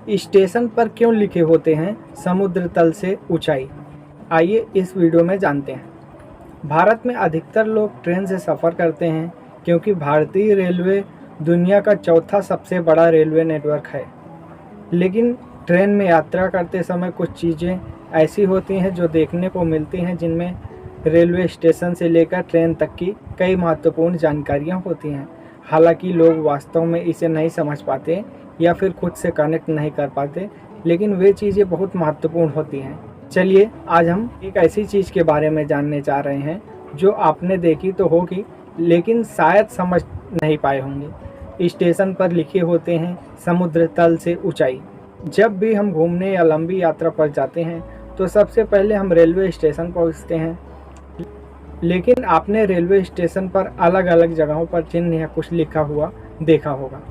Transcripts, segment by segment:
Station पर क्यों लिखे होते हैं समुद्र तल से ऊंचाई? आइए इस वीडियो में जानते हैं। भारत में अधिकतर लोग ट्रेन से सफ़र करते हैं क्योंकि भारतीय रेलवे दुनिया का चौथा सबसे बड़ा रेलवे नेटवर्क है। लेकिन ट्रेन में यात्रा करते समय कुछ चीज़ें ऐसी होती हैं जो देखने को मिलती हैं, जिनमें रेलवे स्टेशन से लेकर ट्रेन तक की कई महत्वपूर्ण जानकारियाँ होती हैं। हालांकि लोग वास्तव में इसे नहीं समझ पाते या फिर खुद से कनेक्ट नहीं कर पाते, लेकिन वे चीज़ें बहुत महत्वपूर्ण होती हैं। चलिए आज हम एक ऐसी चीज़ के बारे में जानने जा रहे हैं जो आपने देखी तो होगी लेकिन शायद समझ नहीं पाए होंगे। स्टेशन पर लिखे होते हैं समुद्र तल से ऊंचाई। जब भी हम घूमने या लंबी यात्रा पर जाते हैं तो सबसे पहले हम रेलवे स्टेशन पहुंचते हैं, लेकिन आपने रेलवे स्टेशन पर अलग अलग जगहों पर चिन्ह या कुछ लिखा हुआ देखा होगा।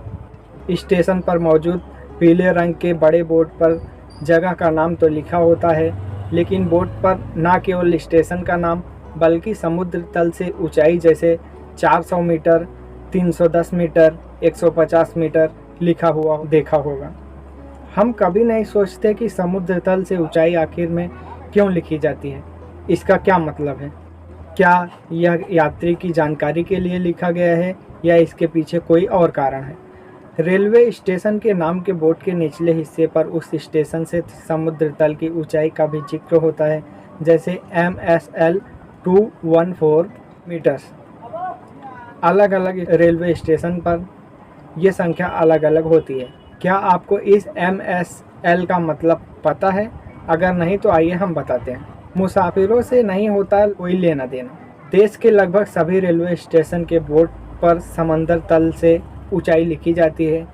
स्टेशन पर मौजूद पीले रंग के बड़े बोर्ड पर जगह का नाम तो लिखा होता है, लेकिन बोर्ड पर न केवल स्टेशन का नाम बल्कि समुद्र तल से ऊंचाई जैसे 400 मीटर, 310 मीटर, 150 मीटर लिखा हुआ देखा होगा। हम कभी नहीं सोचते कि समुद्र तल से ऊंचाई आखिर में क्यों लिखी जाती है, इसका क्या मतलब है। क्या यह यात्री की जानकारी के लिए लिखा गया है या इसके पीछे कोई और कारण है। रेलवे स्टेशन के नाम के बोर्ड के निचले हिस्से पर उस स्टेशन से समुद्र तल की ऊंचाई का भी जिक्र होता है, जैसे MSL 214 मीटर्स। अलग अलग रेलवे स्टेशन पर यह संख्या अलग अलग होती है। क्या आपको इस MSL का मतलब पता है? अगर नहीं तो आइए हम बताते हैं। मुसाफिरों से नहीं होता कोई लेना देना। देश के लगभग सभी रेलवे स्टेशन के बोर्ड पर समंदर तल से ऊंचाई लिखी जाती है।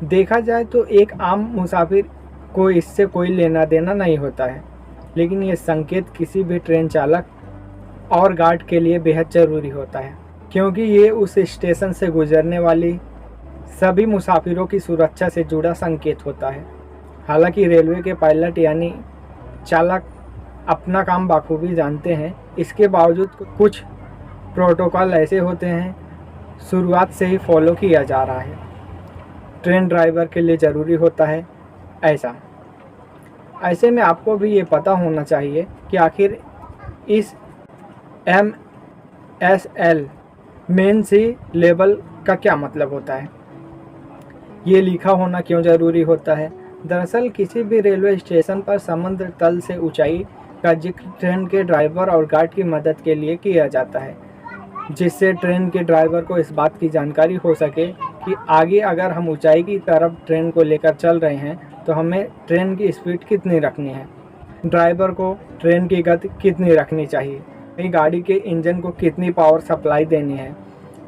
देखा जाए तो एक आम मुसाफिर को इससे कोई लेना देना नहीं होता है, लेकिन ये संकेत किसी भी ट्रेन चालक और गार्ड के लिए बेहद ज़रूरी होता है, क्योंकि ये उस स्टेशन से गुजरने वाली सभी मुसाफिरों की सुरक्षा से जुड़ा संकेत होता है। हालांकि रेलवे के पायलट यानी चालक अपना काम बखूबी जानते हैं, इसके बावजूद कुछ प्रोटोकॉल ऐसे होते हैं शुरुआत से ही फॉलो किया जा रहा है। ट्रेन ड्राइवर के लिए ज़रूरी होता है ऐसे में आपको भी ये पता होना चाहिए कि आखिर इस MSL मेन सी लेवल का क्या मतलब होता है, ये लिखा होना क्यों ज़रूरी होता है। दरअसल किसी भी रेलवे स्टेशन पर समुद्र तल से ऊंचाई का जिक्र ट्रेन के ड्राइवर और गार्ड की मदद के लिए किया जाता है, जिससे ट्रेन के ड्राइवर को इस बात की जानकारी हो सके कि आगे अगर हम ऊंचाई की तरफ ट्रेन को लेकर चल रहे हैं तो हमें ट्रेन की स्पीड कितनी रखनी है, ड्राइवर को ट्रेन की गति कितनी रखनी चाहिए, नई गाड़ी के इंजन को कितनी पावर सप्लाई देनी है,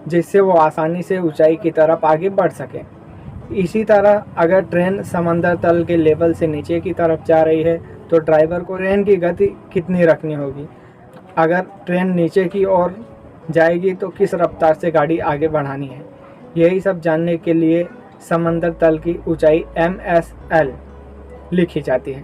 जिससे वो आसानी से ऊंचाई की तरफ आगे बढ़ सके। इसी तरह अगर ट्रेन समंदर तल के लेवल से नीचे की तरफ जा रही है तो ड्राइवर को ट्रेन की गति कितनी रखनी होगी, अगर ट्रेन नीचे की ओर जाएगी तो किस रफ्तार से गाड़ी आगे बढ़ानी है। यही सब जानने के लिए समंदर तल की ऊंचाई MSL लिखी जाती है।